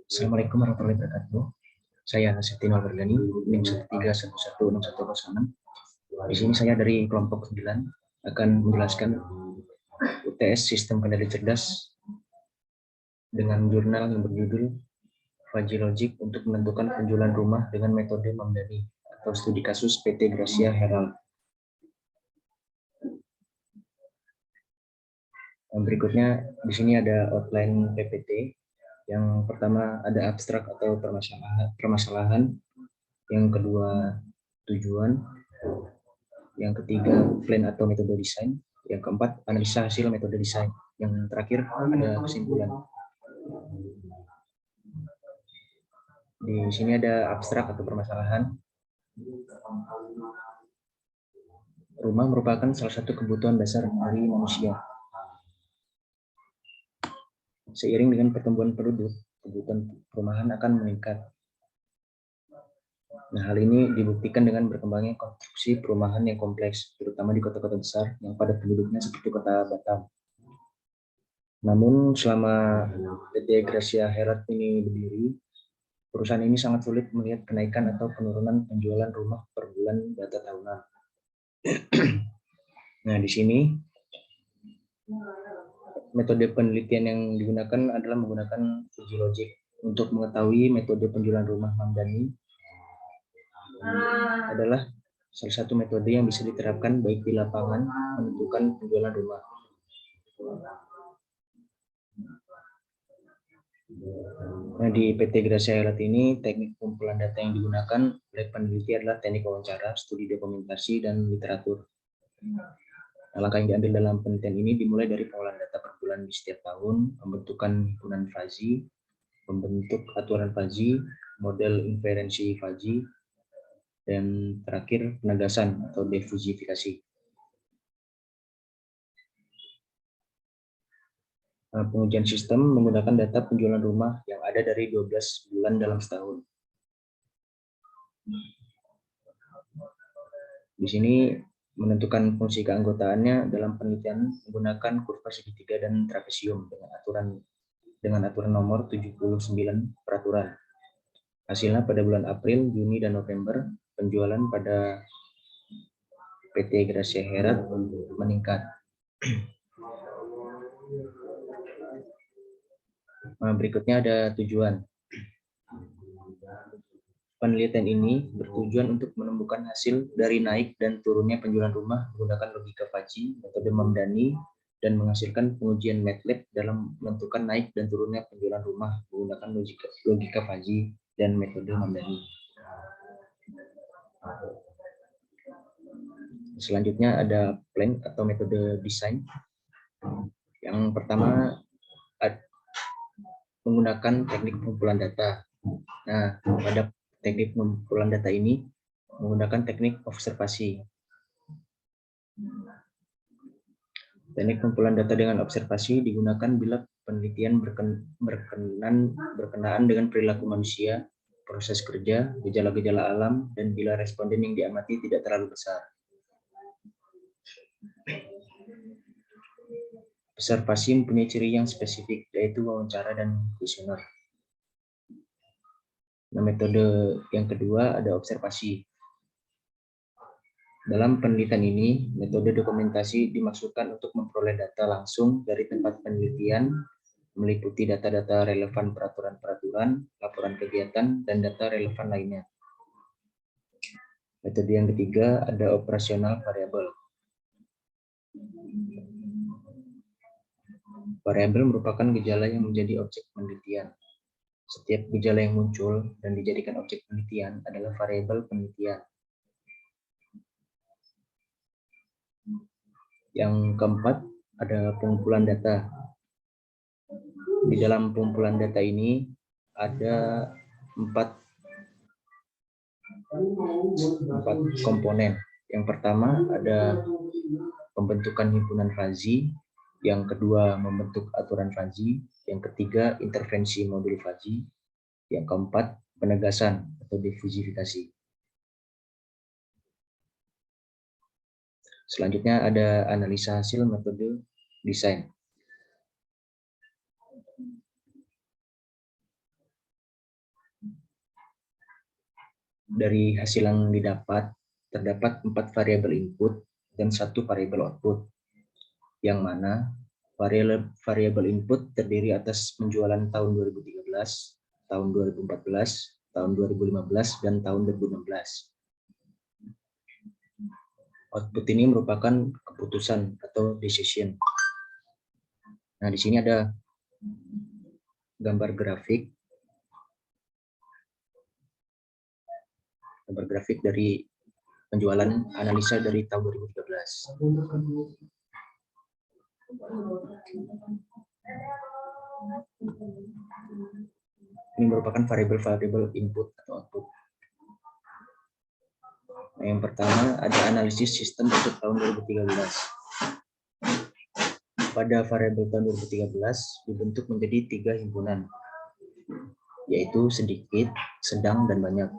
Assalamualaikum warahmatullahi wabarakatuh. Saya Septino Bergani, NIM 1311610. Di sini saya dari kelompok 9 akan menjelaskan UTS Sistem Kendali Cerdas dengan jurnal yang berjudul Fuzzy Logic untuk menentukan penjualan rumah dengan metode Mamdani atau studi kasus PT Gracia Herald. Berikutnya di sini ada outline PPT. Yang pertama ada abstrak atau permasalahan, yang kedua tujuan, yang ketiga plan atau metode desain, yang keempat analisa hasil metode desain, yang terakhir ada kesimpulan. Di sini ada abstrak atau permasalahan. Rumah merupakan salah satu kebutuhan dasar dari manusia. Seiring dengan pertumbuhan penduduk, kebutuhan perumahan akan meningkat. Nah, hal ini dibuktikan dengan berkembangnya konstruksi perumahan yang kompleks, terutama di kota-kota besar yang padat penduduknya seperti kota Batam. Namun, selama PT Gracia Herald ini berdiri, perusahaan ini sangat sulit melihat kenaikan atau penurunan penjualan rumah per bulan data tahunan. Nah, di sini metode penelitian yang digunakan adalah menggunakan Fuzzy Logic untuk mengetahui metode penjualan rumah Mamdani adalah salah satu metode yang bisa diterapkan baik di lapangan menentukan penjualan rumah. Nah, di PT Gracia Herald ini teknik pengumpulan data yang digunakan oleh peneliti adalah teknik wawancara, studi dokumentasi, dan literatur. Langkah yang diambil dalam penelitian ini dimulai dari pengolahan data per bulan di setiap tahun, pembentukan himpunan fuzzy, membentuk aturan fuzzy, model inferensi fuzzy, dan terakhir penegasan atau defuzifikasi. Pengujian sistem menggunakan data penjualan rumah yang ada dari 12 bulan dalam setahun. Di sini menentukan fungsi keanggotaannya dalam penelitian menggunakan kurva segitiga dan trapesium dengan aturan nomor 79 peraturan. Hasilnya pada bulan April, Juni, dan November, penjualan pada PT Gracia Herald meningkat. Nah, berikutnya ada tujuan. Penelitian ini bertujuan untuk menemukan hasil dari naik dan turunnya penjualan rumah menggunakan logika fuzzy, metode Mamdani, dan menghasilkan pengujian MATLAB dalam menentukan naik dan turunnya penjualan rumah menggunakan logika fuzzy dan metode Mamdani. Selanjutnya ada plan atau metode desain. Yang pertama menggunakan teknik pengumpulan data. Nah, pada teknik pengumpulan data ini menggunakan teknik observasi. Teknik pengumpulan data dengan observasi digunakan bila penelitian berkenaan dengan perilaku manusia, proses kerja, gejala-gejala alam, dan bila responden yang diamati tidak terlalu besar. Observasi mempunyai ciri yang spesifik, yaitu wawancara dan kuesioner. Nah, metode yang kedua ada observasi. Dalam penelitian ini, metode dokumentasi dimaksudkan untuk memperoleh data langsung dari tempat penelitian, meliputi data-data relevan peraturan-peraturan, laporan kegiatan, dan data relevan lainnya. Metode yang ketiga ada operasional variabel. Variabel merupakan gejala yang menjadi objek penelitian. Setiap gejala yang muncul dan dijadikan objek penelitian adalah variabel penelitian. Yang keempat, ada pengumpulan data. Di dalam pengumpulan data ini ada empat komponen. Yang pertama ada pembentukan himpunan fuzzy, yang kedua membentuk aturan fuzzy, yang ketiga intervensi modul fuzzy, yang keempat penegasan atau defuzifikasi. Selanjutnya ada analisa hasil metode desain. Dari hasil yang didapat, terdapat 4 variabel input dan 1 variabel output, yang mana variabel input terdiri atas penjualan tahun 2013, tahun 2014, tahun 2015, dan tahun 2016. Output ini merupakan keputusan atau decision. Nah, di sini ada gambar grafik dari penjualan analisa dari tahun 2013. Ini merupakan variabel-variabel input atau output. Nah, yang pertama ada analisis sistem untuk tahun 2013. Pada variabel tahun 2013 dibentuk menjadi 3 himpunan, yaitu sedikit, sedang, dan banyak.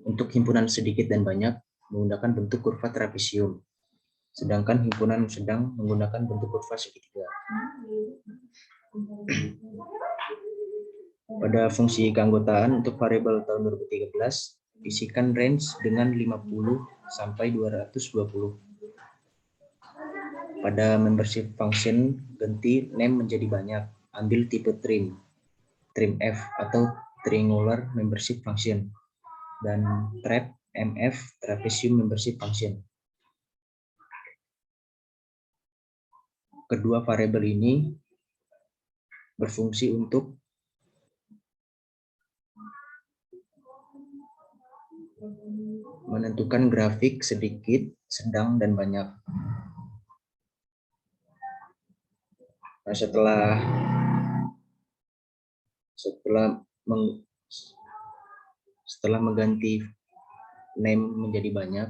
Untuk himpunan sedikit dan banyak menggunakan bentuk kurva trapesium, sedangkan himpunan sedang menggunakan bentuk kurva segitiga. Pada fungsi keanggotaan untuk variabel tahun 2013, isikan range dengan 50 sampai 220. Pada membership function, ganti name menjadi banyak, ambil tipe trim F atau triangular membership function, dan trap MF, trapezium membership function. Kedua variabel ini berfungsi untuk menentukan grafik sedikit, sedang, dan banyak. Nah, setelah mengganti name menjadi banyak,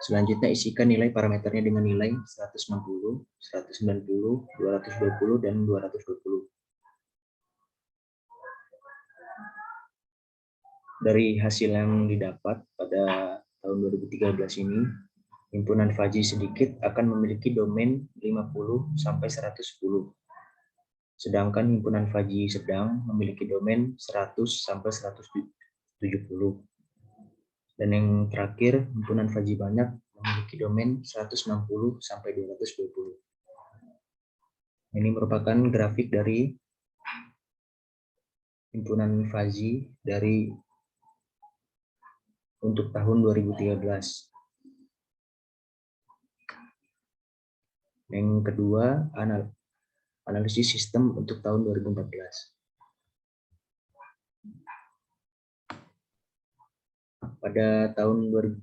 selanjutnya isikan nilai parameternya dengan nilai 160, 190, 220, dan 220. Dari hasil yang didapat pada tahun 2013 ini, himpunan Faji sedikit akan memiliki domain 50 sampai 110. Sedangkan himpunan Faji sedang memiliki domain 100 sampai 170. Dan yang terakhir, himpunan Faji banyak memiliki domain 160 sampai 220. Ini merupakan grafik dari himpunan Faji untuk tahun 2013. Yang kedua, analisis sistem untuk tahun 2014. Pada tahun 2014,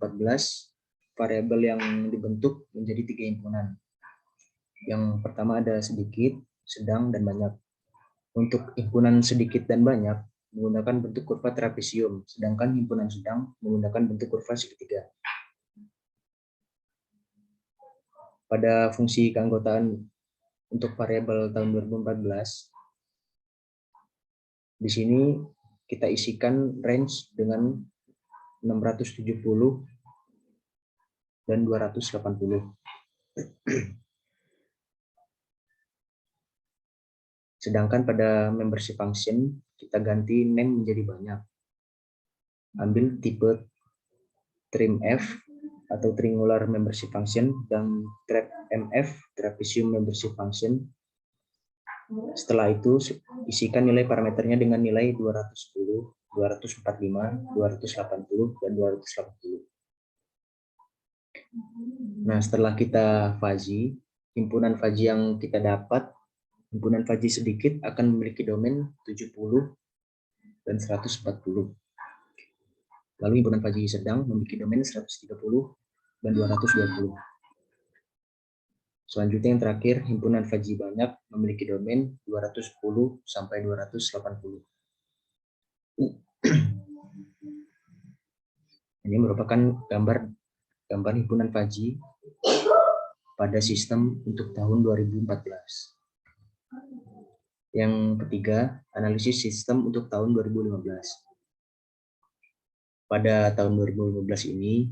variabel yang dibentuk menjadi 3 himpunan. Yang pertama ada sedikit, sedang, dan banyak. Untuk himpunan sedikit dan banyak menggunakan bentuk kurva trapesium, sedangkan himpunan sedang menggunakan bentuk kurva segitiga. Pada fungsi keanggotaan untuk variabel tahun 2014, di sini kita isikan range dengan 670 dan 280. Sedangkan pada membership function, kita ganti name menjadi banyak. Ambil tipe trim F atau triangular membership function dan trap MF, trapezium membership function. Setelah itu, isikan nilai parameternya dengan nilai 210, 245, 280, dan 280. Nah, setelah kita Faji, himpunan Faji yang kita dapat, himpunan Faji sedikit akan memiliki domain 70 dan 140. Lalu himpunan Faji sedang memiliki domain 130 dan 220. Selanjutnya yang terakhir, himpunan Faji banyak memiliki domain 210 sampai 280. Ini merupakan gambar himpunan Faji pada sistem untuk tahun 2014. Yang ketiga, analisis sistem untuk tahun 2015. Pada tahun 2015 ini,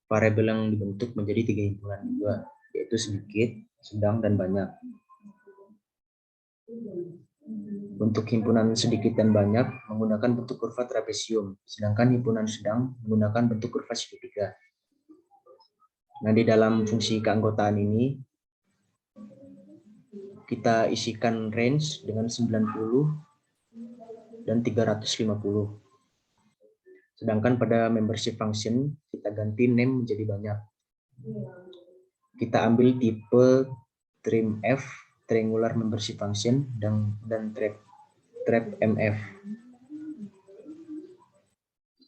variabel yang dibentuk menjadi 3 himpunan juga, yaitu sedikit, sedang, dan banyak. Untuk himpunan sedikit dan banyak menggunakan bentuk kurva trapesium, sedangkan himpunan sedang menggunakan bentuk kurva segitiga. Nah, di dalam fungsi keanggotaan ini kita isikan range dengan 90 dan 350. Sedangkan pada membership function kita ganti name menjadi banyak. Kita ambil tipe trim F, triangular membership function, dan trap MF.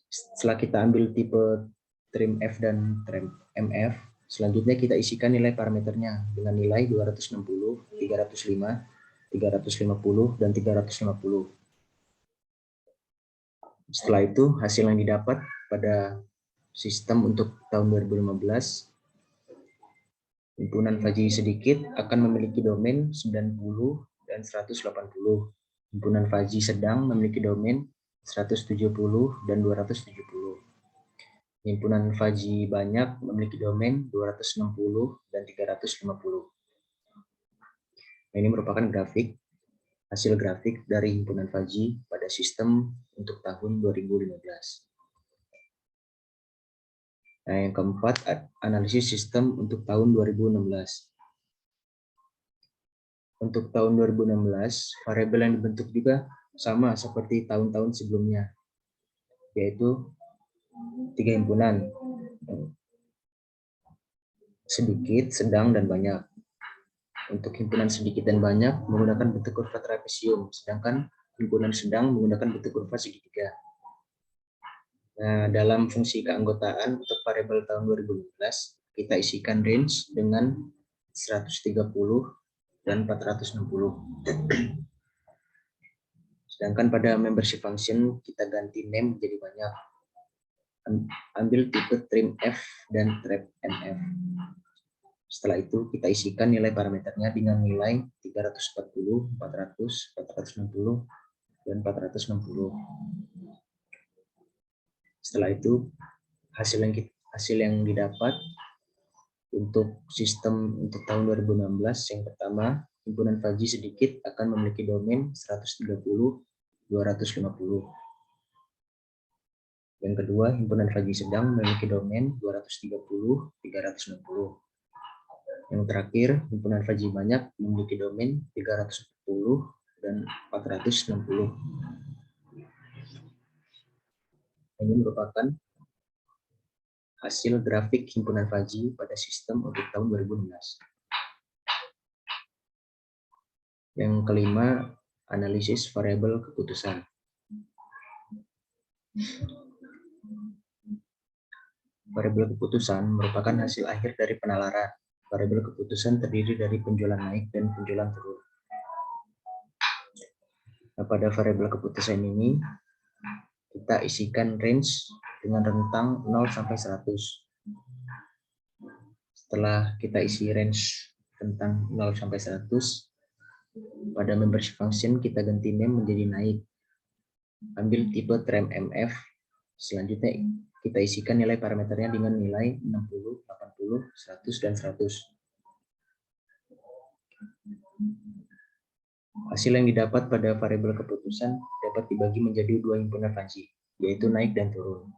Setelah kita ambil tipe trim F dan trap MF, selanjutnya kita isikan nilai parameternya dengan nilai 260, 305, 350, dan 350. Setelah itu, hasil yang didapat pada sistem untuk tahun 2015, himpunan Faji sedikit akan memiliki domain 90 dan 180. Himpunan Faji sedang memiliki domain 170 dan 270. Himpunan Faji banyak memiliki domain 260 dan 350. Nah, ini merupakan hasil grafik dari himpunan Faji pada sistem untuk tahun 2015. Nah, yang keempat, analisis sistem untuk tahun 2016. Untuk tahun 2016, variabel yang dibentuk juga sama seperti tahun-tahun sebelumnya, yaitu 3 himpunan, sedikit, sedang, dan banyak. Untuk himpunan sedikit dan banyak menggunakan bentuk kurva trapesium, sedangkan himpunan sedang menggunakan bentuk kurva segitiga. Nah, dalam fungsi keanggotaan untuk variabel tahun 2015, kita isikan range dengan 130 dan 460. Sedangkan pada membership function kita ganti name menjadi banyak. Ambil tipe trim F dan trap MF. Setelah itu kita isikan nilai parameternya dengan nilai 340, 400, 460, dan 460. Setelah itu hasil yang didapat untuk sistem untuk tahun 2016, yang pertama, himpunan Faji sedikit akan memiliki domain 130, 250. Yang kedua, himpunan Faji sedang memiliki domain 230, 360. Yang terakhir, himpunan Faji banyak memiliki domain 310 dan 460. Ini merupakan hasil grafik himpunan Faji pada sistem untuk tahun 2016. Yang kelima, analisis variabel keputusan. Variabel keputusan merupakan hasil akhir dari penalaran. Variabel keputusan terdiri dari penjualan naik dan penjualan turun. Nah, pada variabel keputusan ini kita isikan range dengan rentang 0 sampai 100. Setelah kita isi range rentang 0 sampai 100, pada membership function kita ganti name menjadi naik. Ambil tipe trim MF. Selanjutnya kita isikan nilai parameternya dengan nilai 60, 80, 100, dan 100. Hasil yang didapat pada variabel keputusan dapat dibagi menjadi 2 himpunan Faji, yaitu naik dan turun.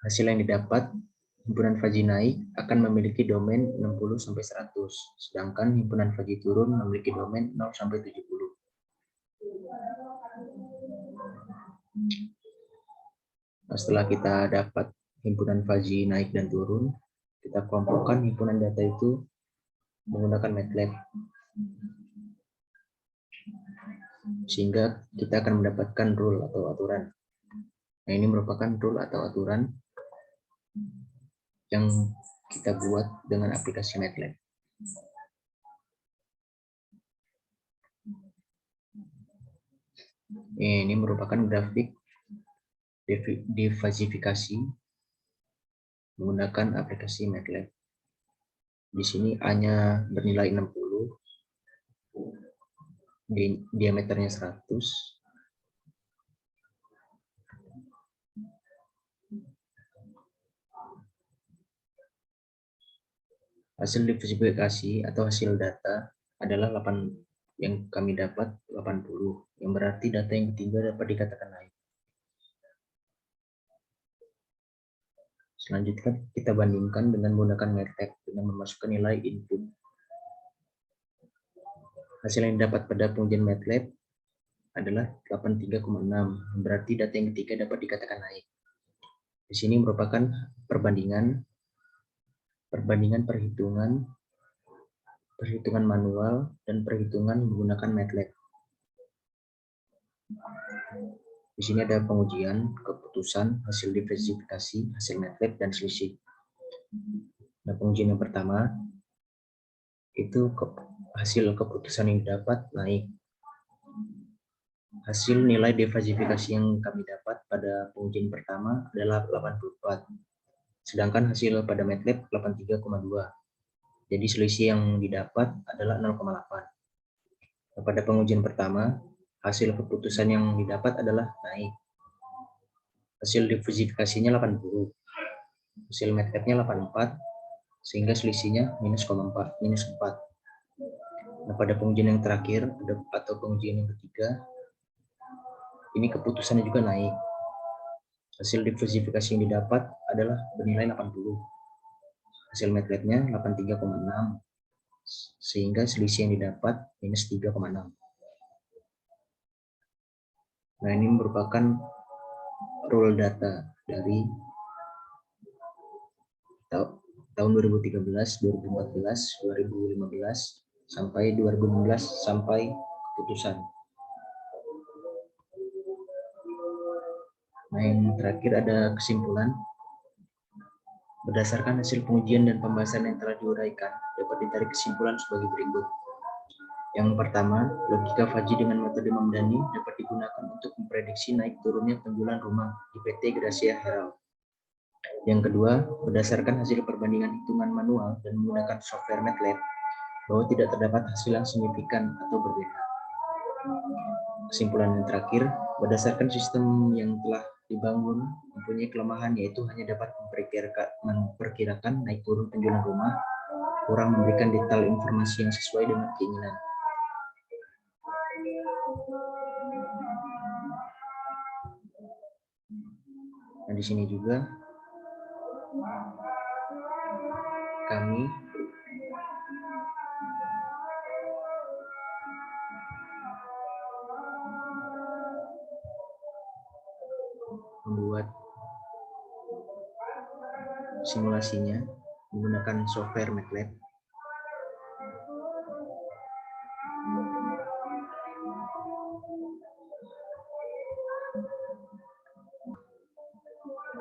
Hasil yang didapat, himpunan Faji naik akan memiliki domain 60 sampai 100, sedangkan himpunan Faji turun memiliki domain 0 sampai 70. Nah, setelah kita dapat himpunan Faji naik dan turun, kita kelompokkan himpunan data itu menggunakan MATLAB, sehingga kita akan mendapatkan rule atau aturan. Nah, ini merupakan rule atau aturan yang kita buat dengan aplikasi MATLAB. Ini merupakan grafik diversifikasi menggunakan aplikasi MATLAB. Di sini A-nya bernilai 60, diameternya 100, Hasil diverifikasi atau hasil data adalah 8 yang kami dapat 80, yang berarti data yang ketiga dapat dikatakan naik. Selanjutnya kita bandingkan dengan menggunakan MATLAB dengan memasukkan nilai input. Hasil yang didapat pada pengujian MATLAB adalah 83,6, berarti data yang ketiga dapat dikatakan naik. Di sini merupakan perbandingan perhitungan manual dan perhitungan menggunakan MATLAB. Di sini ada pengujian, keputusan, hasil diverifikasi, hasil MATLAB, dan selisih. Nah, pengujian yang pertama itu hasil keputusan yang didapat naik. Hasil nilai diverifikasi yang kami dapat pada pengujian pertama adalah 84, sedangkan hasil pada MATLAB 83,2. Jadi selisih yang didapat adalah 0,8. Nah, pada pengujian pertama, hasil keputusan yang didapat adalah naik. Hasil diverifikasinya 80, hasil MATLAB-nya 84, sehingga selisihnya minus 4. Nah, pada pengujian yang terakhir atau pengujian yang ketiga, ini keputusannya juga naik. Hasil diverifikasi yang didapat adalah bernilai 80. Hasil MATLAB-nya 83,6, sehingga selisih yang didapat minus 3,6. Nah, ini merupakan rule data dari tahun 2013, 2014, 2015, sampai 2016 sampai keputusan. Nah, yang terakhir ada kesimpulan. Berdasarkan hasil pengujian dan pembahasan yang telah diuraikan, dapat ditarik kesimpulan sebagai berikut. Yang pertama, logika Fajri dengan metode Mamdani dapat digunakan untuk memprediksi naik turunnya penjualan rumah di PT Gracia Herald. Yang kedua, berdasarkan hasil perbandingan hitungan manual dan menggunakan software MATLAB, bahwa tidak terdapat hasil yang signifikan atau berbeda. Kesimpulan yang terakhir, berdasarkan sistem yang telah dibangun mempunyai kelemahan, yaitu hanya dapat memperkirakan naik turun penjualan rumah, kurang memberikan detail informasi yang sesuai dengan keinginan. Nah, di sini juga kami membuat simulasinya menggunakan software MATLAB.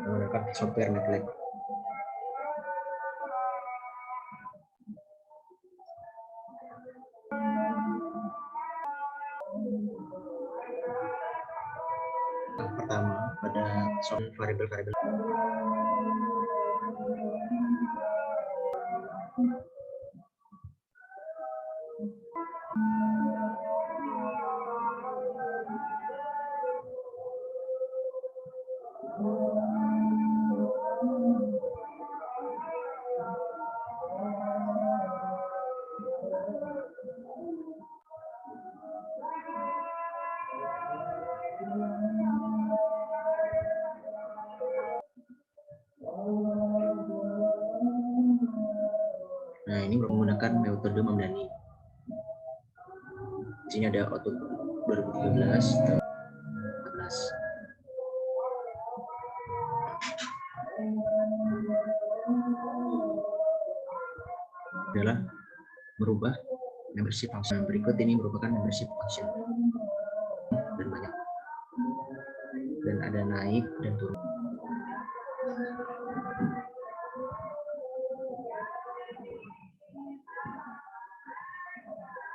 Menggunakan software MATLAB. Yang pertama, pada software variabel-variabel. Nah, ini menggunakan metode Mamdani. Di sini ada output 2013 dan 2014. Adalah merubah membership function. Berikut ini merupakan membership function dan banyak, dan ada naik dan turun.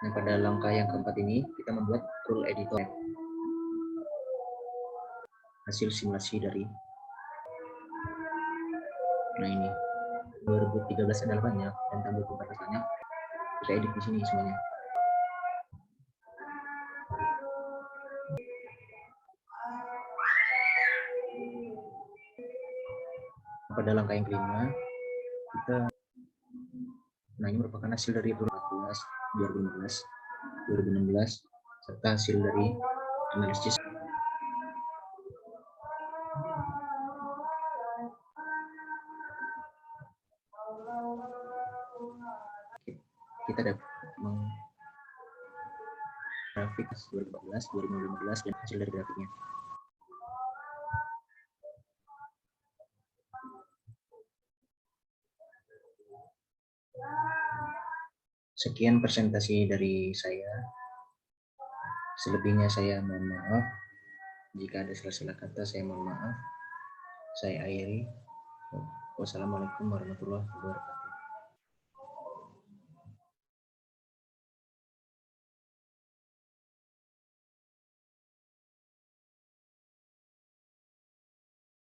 Nah, pada langkah yang keempat ini kita membuat rule editor. Hasil simulasi dari, nah ini 2013 adalah banyak dan tahun 2014 banyak. Kita edit di sini semuanya. Pada langkah yang kelima, kita Nah, ini merupakan hasil dari 2014, 2015, 2016, serta hasil dari analisis. Kita dapat grafik 2014, 2015, dan hasil dari grafiknya. Sekian presentasi dari saya. Selebihnya saya mohon maaf. Jika ada salah-salah kata, saya mohon maaf. Saya akhiri. Wassalamualaikum warahmatullahi wabarakatuh.